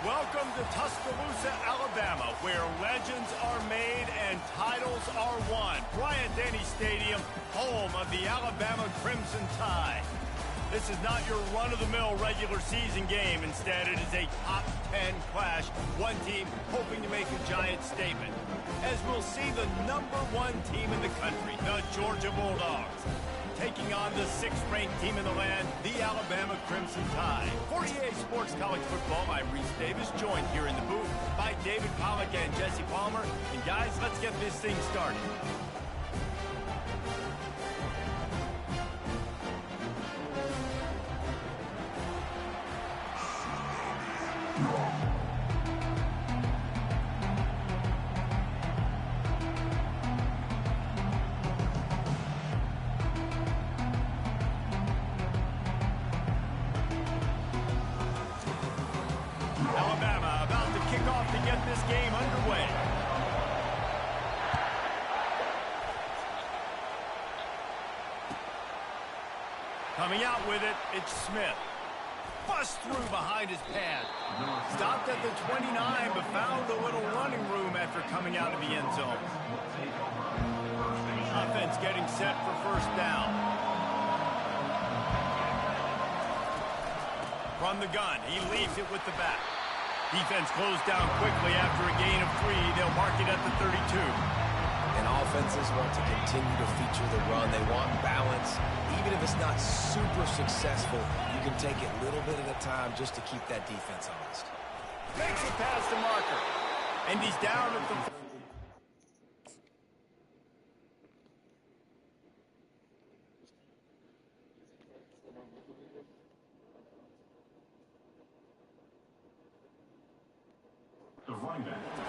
Welcome to Tuscaloosa, Alabama, where legends are made and titles are won. Bryant-Denny Stadium, home of the Alabama Crimson Tide. This is not your run-of-the-mill regular season game. Instead, it is a top 10 clash. One team hoping to make a giant statement. As we'll see the #1 team in the country, the Georgia Bulldogs, taking on the 6th-ranked team in the land, the Alabama Crimson Tide. For EA Sports College Football, I'm Reese Davis, joined here in the booth by David Pollack and Jesse Palmer. And guys, let's get this thing started. Alabama about to kick off to get this game underway. Coming out with it, it's Smith. Bust through behind his pad. Stopped at the 29, but found a little running room after coming out of the end zone. Offense getting set for first down. From the gun, he leaves it with the back. Defense closed down quickly after a gain of 3. They'll mark it at the 32. And offenses want to continue to feature the run. They want balance. Even if it's not super successful, you can take it little bit at a time just to keep that defense honest. Makes it past the marker. And he's down at the...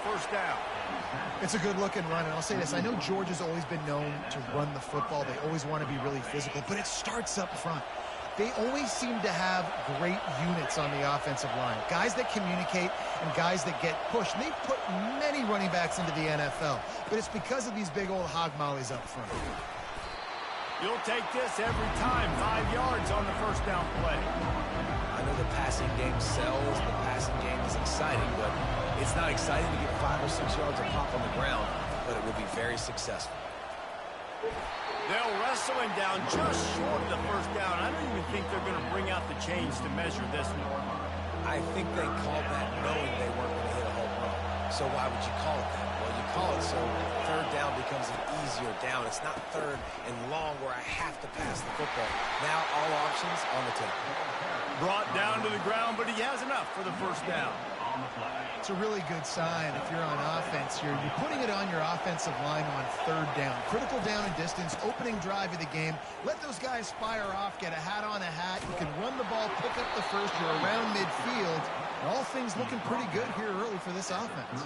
First down. It's a good-looking run, and I'll say this. I know Georgia's always been known to run the football. They always want to be really physical, but it starts up front. They always seem to have great units on the offensive line, guys that communicate and guys that get pushed. And they've put many running backs into the NFL, but it's because of these big old hog mollies up front. You'll take this every time. 5 yards on the first down play. I know the passing game sells, the passing game is exciting, but it's not exciting to get 5 or 6 yards of pop on the ground, but it will be very successful. They'll wrestle him down just short of the first down. I don't even think they're going to bring out the chains to measure this one. I think they called that knowing they weren't going to hit a home run. So why would you call it that? Well, you call it so third down becomes an easier down. It's not third and long where I have to pass the football. Now all options on the table. Brought down to the ground, but he has enough for the first down. It's a really good sign if you're on offense. You're putting it on your offensive line on third down. Critical down and distance, opening drive of the game. Let those guys fire off, get a hat on a hat. You can run the ball, pick up the first. You're around midfield. And all things looking pretty good here early for this offense.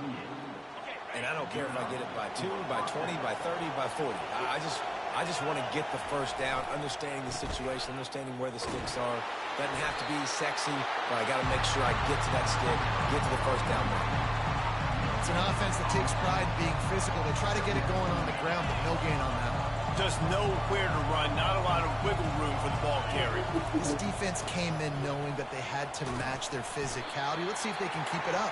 And I don't care if I get it by 2, by 20, by 30, by 40. I just want to get the first down, understanding the situation, understanding where the sticks are. Doesn't have to be sexy, but I got to make sure I get to that stick, get to the first down mark. It's an offense that takes pride in being physical. They try to get it going on the ground, but no gain on that one. Just know where to run, not a lot of wiggle room for the ball carrier. This defense came in knowing that they had to match their physicality. Let's see if they can keep it up.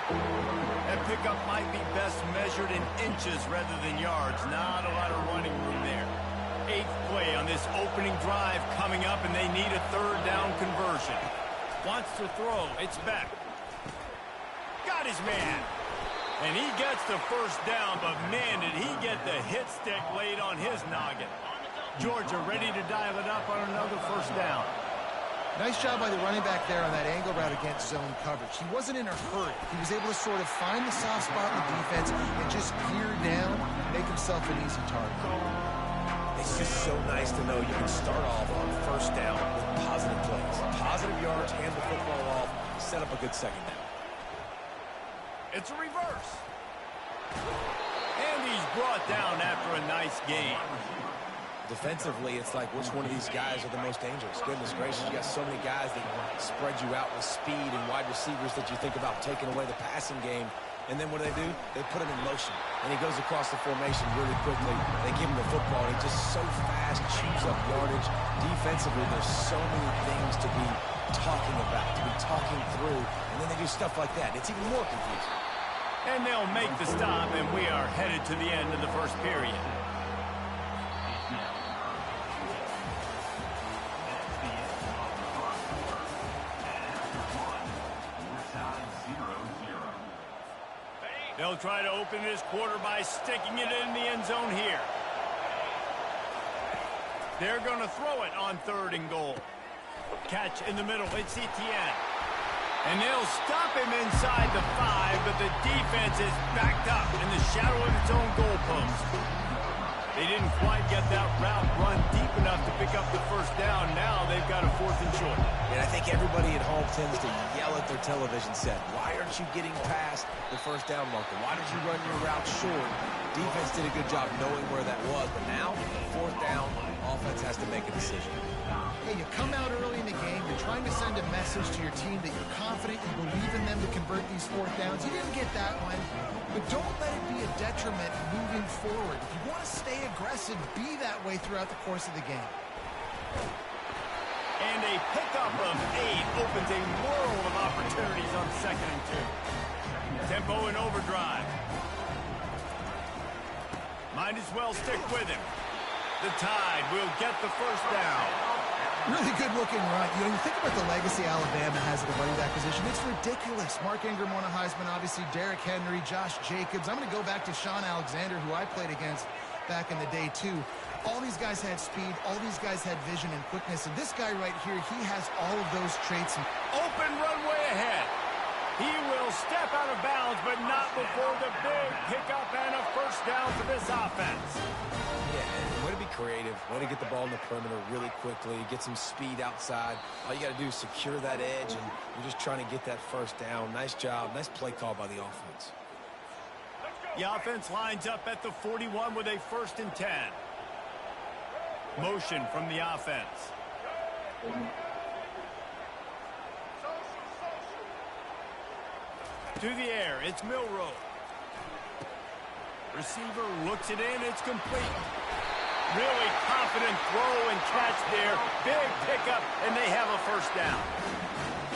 That pickup might be best measured in inches rather than yards. Not a lot of running room there. 8th play on this opening drive coming up, and they need a third down conversion. Wants to throw. It's back. Got his man. And he gets the first down, but man, did he get the hit stick laid on his noggin. Georgia ready to dial it up on another first down. Nice job by the running back there on that angle route against zone coverage. He wasn't in a hurry. He was able to sort of find the soft spot in the defense and just gear down, make himself an easy target. It's just so nice to know you can start off on first down with positive plays. Positive yards, hand the football off, set up a good second down. It's a reverse. And he's brought down after a nice game. Defensively, it's like which one of these guys are the most dangerous? Goodness gracious, you got so many guys that spread you out with speed and wide receivers that you think about taking away the passing game. And then what do? They put him in motion. And he goes across the formation really quickly. They give him the football, and he just so fast, chews up yardage. Defensively, there's so many things to be talking about, to be talking through, and then they do stuff like that. It's even more confusing. And they'll make the stop, and we are headed to the end of the first period. They'll try to open this quarter by sticking it in the end zone here. They're going to throw it on 3rd and goal. Catch in the middle. It's Etienne. And they'll stop him inside the 5, but the defense is backed up in the shadow of its own goalpost. They didn't quite get that route run deep enough to pick up the first down. Now they've got a 4th and short. And I think everybody at home tends to yell at their television set. Why aren't you getting past the first down marker? Why did you run your route short? Defense did a good job knowing where that was, but now, 4th down, offense has to make a decision. Hey, you come out early in the game, you're trying to send a message to your team that you're confident, you believe in them to convert these 4th downs. You didn't get that one, but don't let it be a detriment moving forward. If you want to stay aggressive, be that way throughout the course of the game. And a pickup of 8 opens a world of opportunities on 2nd and 2. Tempo and overdrive. Might as well stick with him. The Tide will get the first down. Really good-looking run. You know, you think about the legacy Alabama has at the running back position. It's ridiculous. Mark Ingram won a Heisman, obviously. Derrick Henry, Josh Jacobs. I'm going to go back to Sean Alexander, who I played against back in the day, too. All these guys had speed. All these guys had vision and quickness. And this guy right here, he has all of those traits. Open runway ahead. He will step out of bounds, but not before the big pickup and a first down for this offense. Yeah, way to be creative, way to get the ball in the perimeter really quickly, get some speed outside. All you got to do is secure that edge, and you're just trying to get that first down. Nice job, nice play call by the offense. The offense lines up at the 41 with a 1st and 10. Motion from the offense. To the air, it's Milroe. Receiver looks it in, it's complete. Really confident throw and catch there. Big pickup, and they have a first down.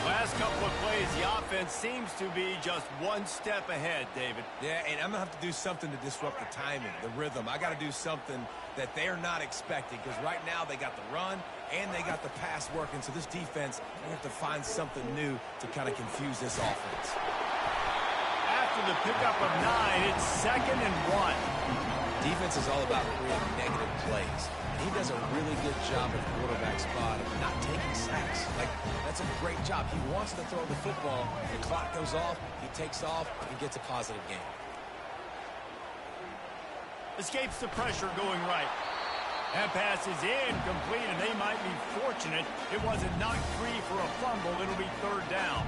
Last couple of plays, the offense seems to be just one step ahead, David. Yeah, and I'm going to have to do something to disrupt the timing, the rhythm. I got to do something that they're not expecting, because right now they got the run and they got the pass working. So this defense, they have to find something new to kind of confuse this offense. After the pickup of 9, it's 2nd and 1. Defense is all about creating negative plays. And he does a really good job at the quarterback spot of not taking sacks. Like, that's a great job. He wants to throw the football. The clock goes off. He takes off and gets a positive game. Escapes the pressure going right. That pass is incomplete, and they might be fortunate it wasn't knocked free for a fumble. It'll be 3rd down.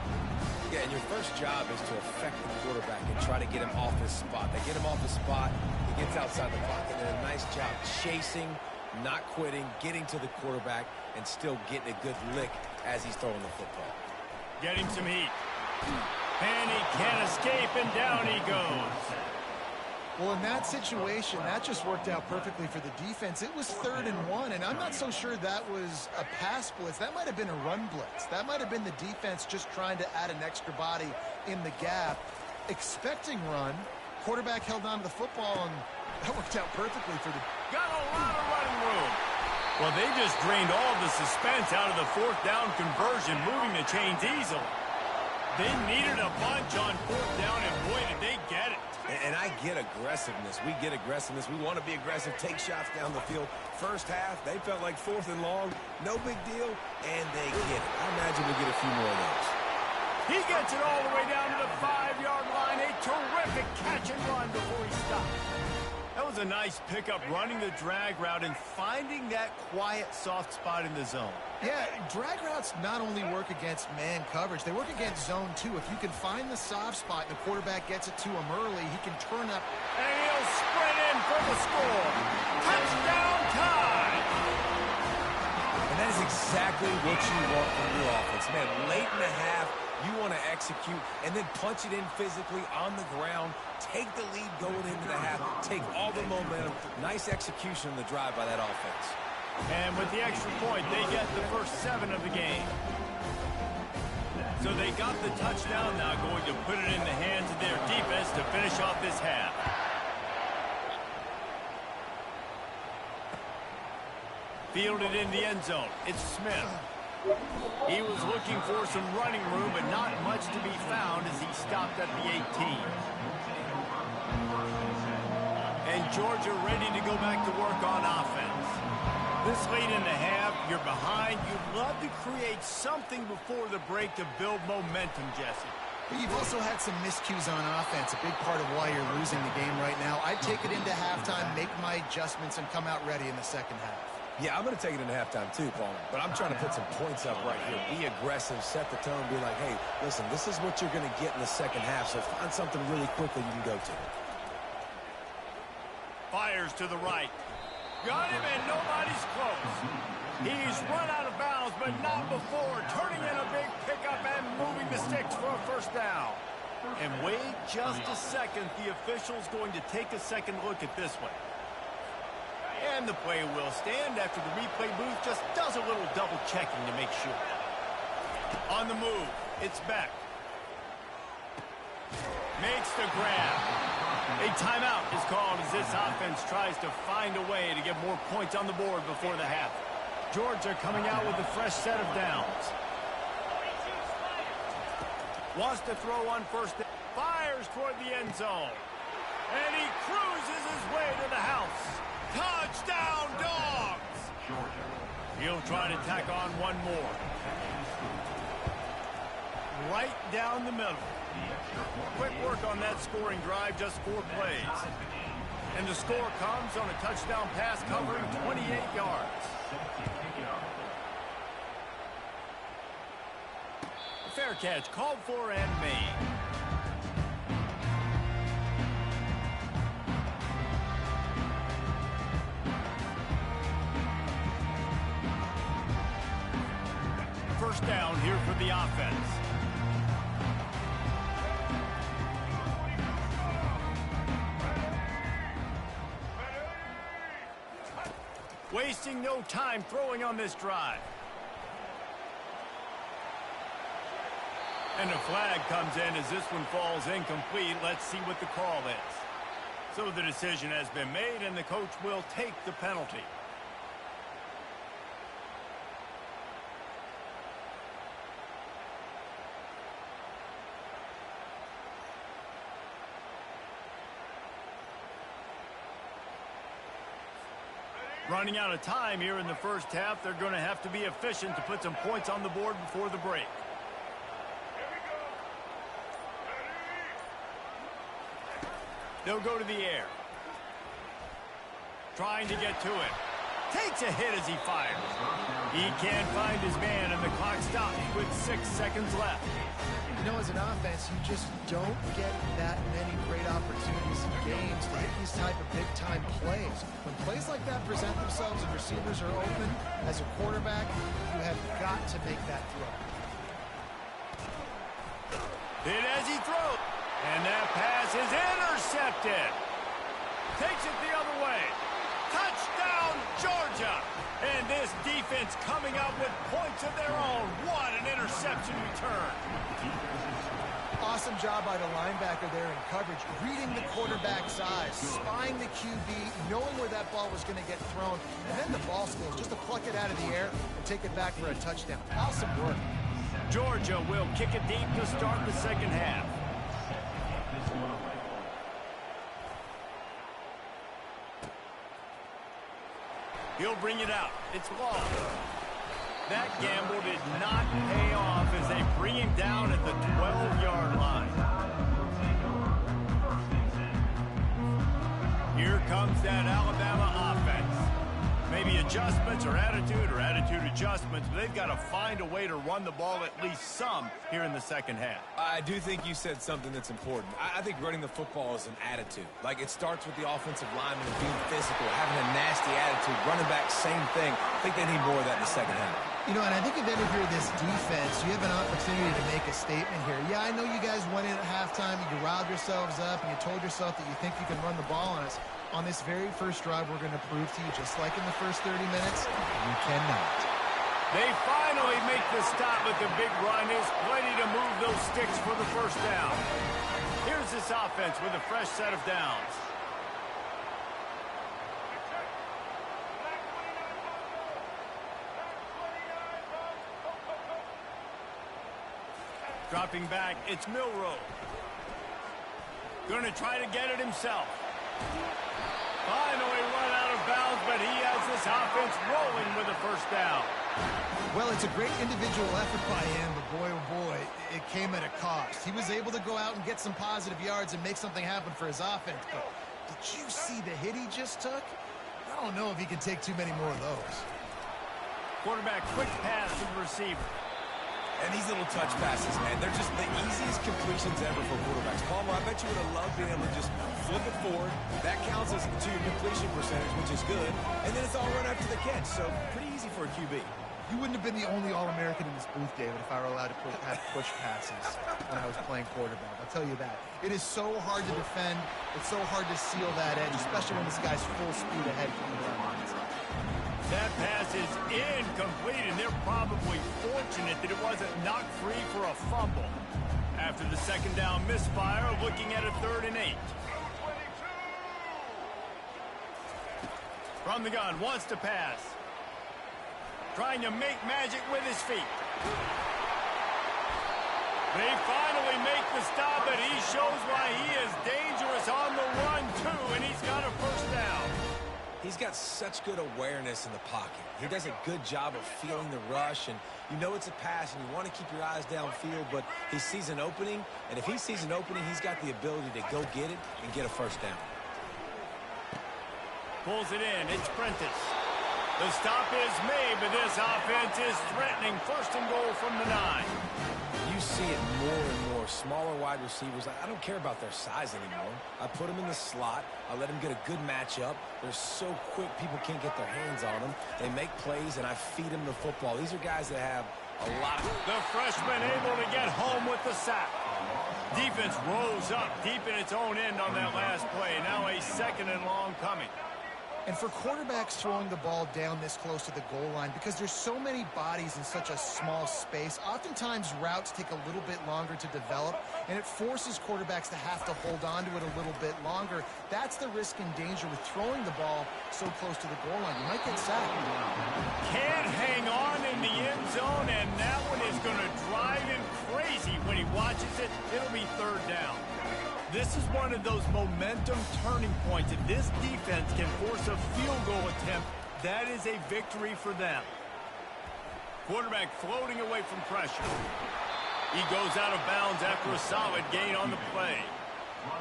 Yeah, and your first job is to affect the quarterback and try to get him off his spot. They get him off his spot, he gets outside the pocket, and a nice job chasing, not quitting, getting to the quarterback, and still getting a good lick as he's throwing the football. Getting some heat. And he can't escape, and down he goes. Well, in that situation, that just worked out perfectly for the defense. It was 3rd and 1, and I'm not so sure that was a pass blitz. That might have been a run blitz. That might have been the defense just trying to add an extra body in the gap. Expecting run, quarterback held on to the football, and that worked out perfectly for the... Got a lot of running room. Well, they just drained all the suspense out of the 4th down conversion, moving the chains easily. They needed a bunch on 4th down, and boy, did they get it. And I get aggressiveness. We get aggressiveness. We want to be aggressive, take shots down the field. First half, they felt like 4th and long. No big deal, and they get it. I imagine we'll get a few more of those. He gets it all the way down to the 5-yard line. A terrific catch and run before he stopped. That was a nice pickup, running the drag route and finding that quiet, soft spot in the zone. Yeah, drag routes not only work against man coverage, they work against zone too. If you can find the soft spot and the quarterback gets it to him early, he can turn up. And he'll sprint in for the score. Touchdown Tide! And that is exactly what you want from your offense. Man, late in the half, you want to execute and then punch it in physically on the ground, take the lead going into the half, take all the momentum. Nice execution on the drive by that offense. And With the extra point, they get the first 7 of the game. So they got the touchdown, now going to put it in the hands of their defense to finish off this half. Fielded in the end zone. It's Smith. He was looking for some running room, but not much to be found as he stopped at the 18. And Georgia ready to go back to work on offense. This late in the half, you're behind. You'd love to create something before the break to build momentum, Jesse. But you've also had some miscues on offense, a big part of why you're losing the game right now. I'd take it into halftime, make my adjustments, and come out ready in the second half. Yeah, I'm going to take it into halftime too, Paul. But I'm trying to put some points up right here. Be aggressive, set the tone, be like, hey, listen, this is what you're going to get in the second half, so find something really quickly you can go to. Fires to the right. Got him, and nobody's close. He's run out of bounds, but not before. Turning in a big pickup and moving the sticks for a first down. And wait just a second. The official's going to take a second look at this one. And the play will stand after the replay booth just does a little double checking to make sure. On the move, it's Beck. Makes the grab. A timeout is called as this offense tries to find a way to get more points on the board before the half. Georgia coming out with a fresh set of downs. Wants to throw on first. Fires toward the end zone. And he cruises his way to the house. Touchdown, Dogs! He'll try to tack on one more. Right down the middle. Quick work on that scoring drive, just 4 plays. And the score comes on a touchdown pass covering 28 yards. A fair catch called for and made. First down here for the offense. Wasting no time throwing on this drive. And a flag comes in as this one falls incomplete. Let's see what the call is. So the decision has been made, and the coach will take the penalty. Running out of time here in the first half. They're going to have to be efficient to put some points on the board before the break. They'll go to the air. Trying to get to it. Takes a hit as he fires. He can't find his man, and the clock stops with 6 seconds left. You know, as an offense, you just don't get that many great opportunities in games to hit these type of big-time plays. When plays like that present themselves and receivers are open, as a quarterback, you have got to make that throw. Hit as he throws. And that pass is intercepted. Takes it the other way. Touchdown, Georgia. And this defense coming out with points of their own. What an interception return. Awesome job by the linebacker there in coverage, reading the quarterback's eyes, spying the QB, knowing where that ball was going to get thrown, and then the ball skills just to pluck it out of the air and take it back for a touchdown. Awesome work. Georgia will kick it deep to start the second half. He'll bring it out. It's long. That gamble did not pay off as they bring him down at the 12-yard line. Here comes that Alabama offense. Maybe adjustments or attitude adjustments, but they've got to find a way to run the ball at least some here in the second half. I do think you said something that's important. I think running the football is an attitude. Like, it starts with the offensive lineman being physical, having a nasty attitude. Running back, same thing. I think they need more of that in the second half. You know, and I think if ever you're this defense, you have an opportunity to make a statement here. Yeah, I know you guys went in at halftime, you riled yourselves up, and you told yourself that you think you can run the ball on us. On this very first drive, we're going to prove to you, just like in the first 30 minutes, you cannot. They finally make the stop, but the big run is plenty to move those sticks for the first down. Here's this offense with a fresh set of downs. Dropping back, it's Milroe. Going to try to get it himself. Finally run out of bounds, but he has this offense rolling with a first down. Well, it's a great individual effort by him, but boy, oh boy, it came at a cost. He was able to go out and get some positive yards and make something happen for his offense, but did you see the hit he just took? I don't know if he can take too many more of those. Quarterback, quick pass to the receiver. And these little touch passes, man, they're just the easiest completions ever for quarterbacks. Palmer, I bet you would have loved being able to just flip it forward. That counts as to your completion percentage, which is good. And then it's all run after the catch, so pretty easy for a QB. You wouldn't have been the only All-American in this booth, David, if I were allowed to have push passes when I was playing quarterback. I'll tell you that. It is so hard to defend. It's so hard to seal that edge, especially when this guy's full speed ahead from the lines. That pass is incomplete, and they're probably fortunate that it wasn't knocked free for a fumble. After the second down misfire, looking at a 3rd and 8. From the gun, wants to pass. Trying to make magic with his feet. They finally make the stop, and he shows why he is dangerous on the run, too, and he's got a first down. He's got such good awareness in the pocket. He does a good job of feeling the rush, and you know it's a pass, and you want to keep your eyes downfield, but he sees an opening, and if he sees an opening, he's got the ability to go get it and get a first down. Pulls it in. It's Prentice. The stop is made, but this offense is threatening. 1st and goal from the 9. You see it more and more. Smaller wide receivers, I don't care about their size anymore. I put them in the slot. I let them get a good matchup. They're so quick, people can't get their hands on them. They make plays, and I feed them the football. These are guys that have a lot of... The freshman able to get home with the sack. Defense rose up deep in its own end on that last play. Now a 2nd and long coming. And for quarterbacks throwing the ball down this close to the goal line, because there's so many bodies in such a small space, oftentimes routes take a little bit longer to develop, and it forces quarterbacks to have to hold on to it a little bit longer. That's the risk and danger with throwing the ball so close to the goal line. You might get sacked. Can't hang on in the end zone, and that one is going to drive him crazy when he watches it. It'll be 3rd down. This is one of those momentum turning points. If this defense can force a field goal attempt, that is a victory for them. Quarterback floating away from pressure. He goes out of bounds after a solid gain on the play.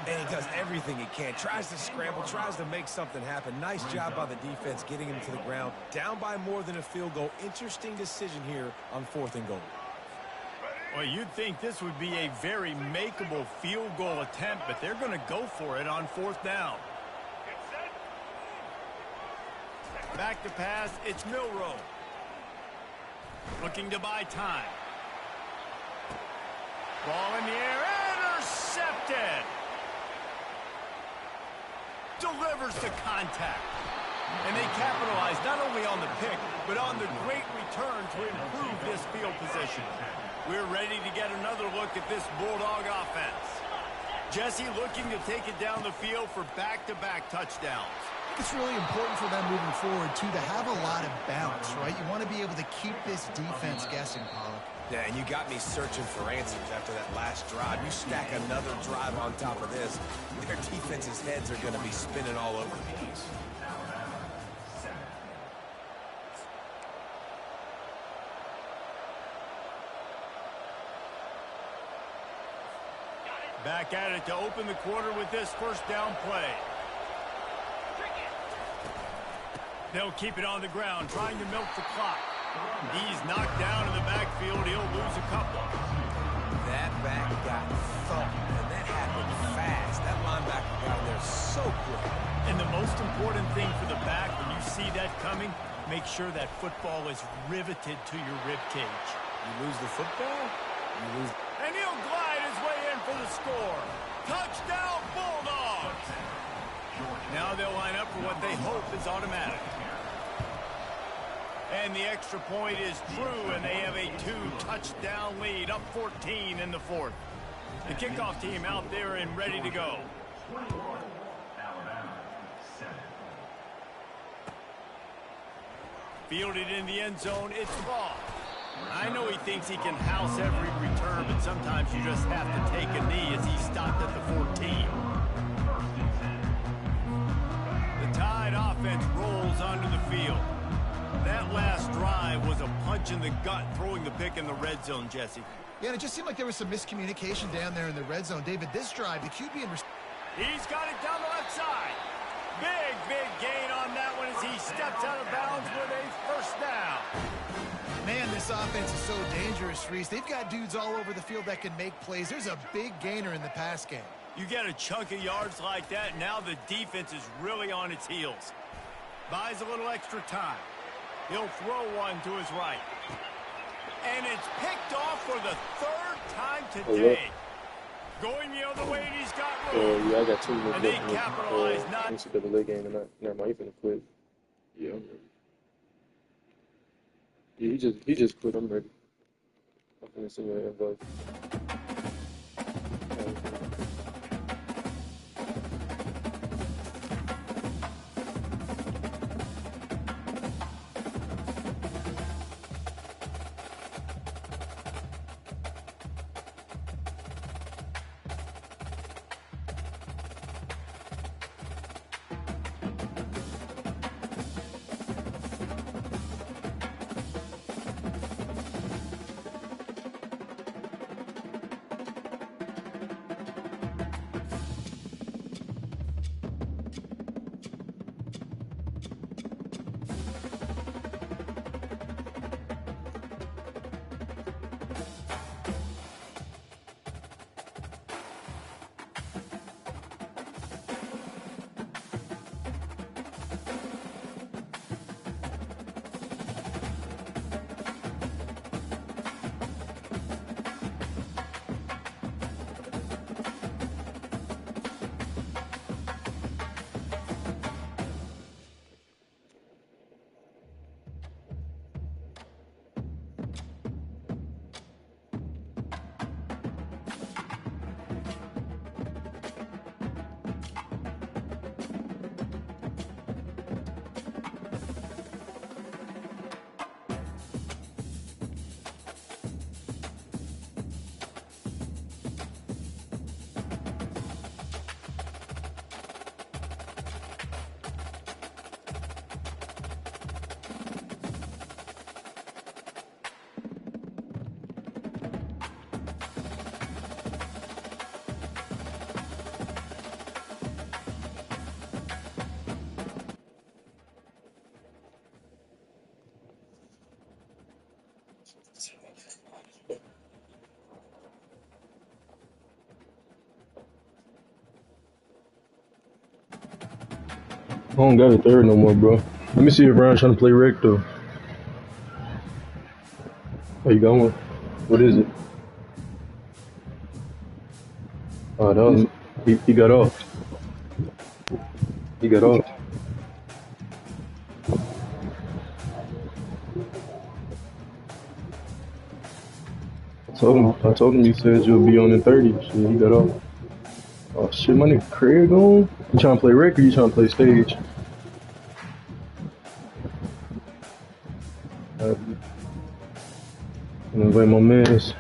And he does everything he can. Tries to scramble, tries to make something happen. Nice job by the defense getting him to the ground. Down by more than a field goal. Interesting decision here on 4th and goal. Well, you'd think this would be a very makeable field goal attempt, but they're going to go for it on 4th down. Back to pass, it's Milroe. Looking to buy time. Ball in the air, intercepted. Delivers to contact. And they capitalize not only on the pick, but on the great return to improve this field position. We're ready to get another look at this Bulldog offense. Jesse looking to take it down the field for back-to-back touchdowns. It's really important for them moving forward, too, to have a lot of bounce, right? You want to be able to keep this defense guessing, Pollock. Yeah, and you got me searching for answers after that last drive. You stack another drive on top of this, their defense's heads are going to be spinning all over the place. Back at it to open the quarter with this 1st down play. They'll keep it on the ground, trying to milk the clock. He's knocked down in the backfield. He'll lose a couple. That back got thumped, and that happened fast. That linebacker got there so quick. And the most important thing for the back, when you see that coming, make sure that football is riveted to your rib cage. You lose the football, you lose... And he'll glide his way in for the score. Touchdown, Bulldogs! Now they'll line up for what they hope is automatic. And the extra point is true, and they have a 2-touchdown lead, up 14 in the fourth. The kickoff team out there and ready to go. Fielded in the end zone, it's ball. I know he thinks he can house every return, but sometimes you just have to take a knee as he stopped at the 14. The Tide offense rolls onto the field. That last drive was a punch in the gut, throwing the pick in the red zone, Jesse. Yeah, and it just seemed like there was some miscommunication down there in the red zone. David, this drive, the QB and he's got it down the left side. Big gain on that one as he steps out of bounds with a first down. Man, this offense is so dangerous, Reese. They've got dudes all over the field that can make plays. There's a big gainer in the pass game. You get a chunk of yards like that, now the defense is really on its heels. Buys a little extra time. He'll throw one to his right. And it's picked off for the third time today. Going the other way, and he's got room. Yeah, I got 2 minutes. And they capitalize not. NCAA game tonight. Never mind, you finna quit. Yeah, I'm ready. Yeah, he just quit. I'm ready. I'm finna send you an invite. I don't got a third no more, bro. Let me see if Ryan's trying to play rec, though. Oh, you got one? What is it? Oh, that was... He got off. He got off. I told him you said you'll be on in 30. Shit, he got off. Oh shit, my nigga Craig on? You trying to play rec or you trying to play stage? I'm gonna invite my mans.